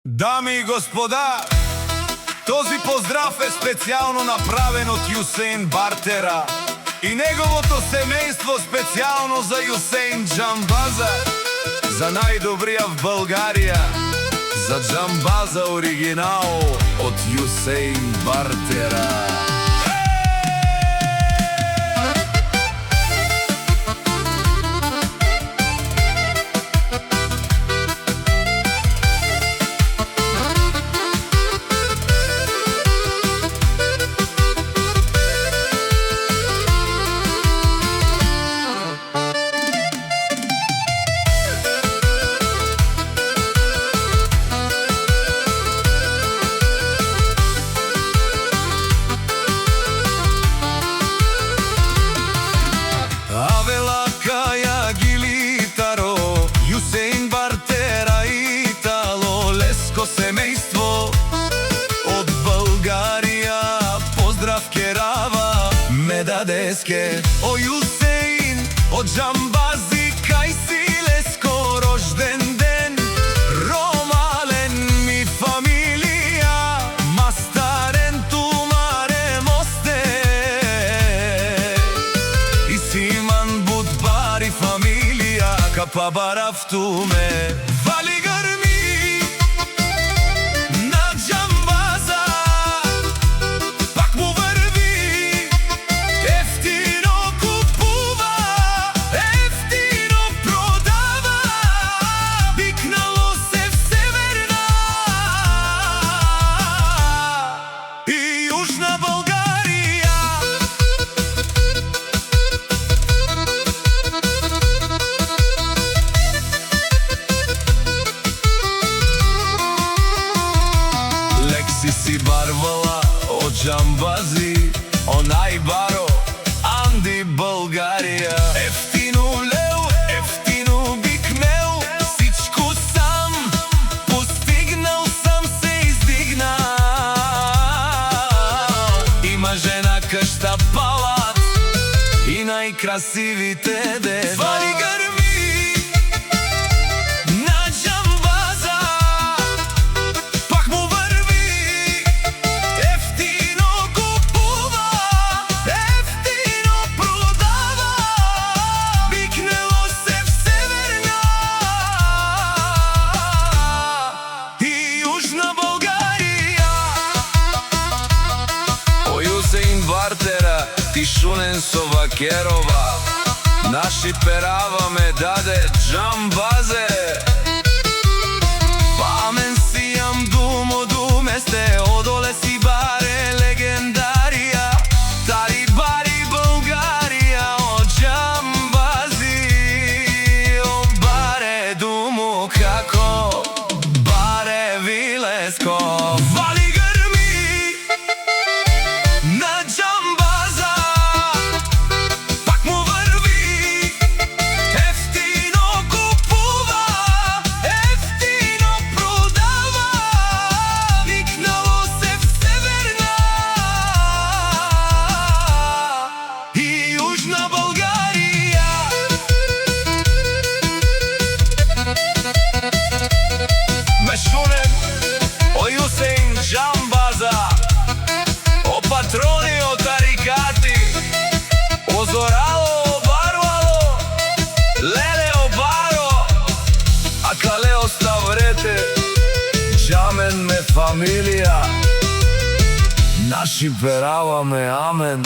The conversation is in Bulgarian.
Дами и господа, този поздрав е специално направен от Юсейн Бартера и неговото семейство специално за Юсейн Джамбаза, за най-добрия в България, за Джамбаза оригинал от Юсейн Бартера. Семейство от България, поздрав керава ме дадеске. О Юсейн, о Джамбази, кай си леско рожден ден. Ромален ми фамилия, мастарен тумаре мосте. И симан будбари фамилия, капабарафтуме. Вали гърми си барвала о Джамбази, о най-баро Анди България. Ефтино леу, ефтино бикмел, всичко сам постигнал, сам се издигнал. Има жена къща палат и най-красивите деца. Бартера, Тишунен со Вакерова, наши перава ме даде Джамбазе. Памен си ям думо думесте, одоле си баре легендария. Тари бари България, о Джамбази, о баре думо како, баре вилеско. Вали гърми на Джамбаза, пак му върви, ефтино купува, ефтино продава, викнало се в Северна и Южна България. Мешунен, о Юсейн Джамбаза, о патрони, о тарикати, о зорало, о барвало, леле, о баро, а кале оставрете, Джамен ме фамилия, наши перава ме амен.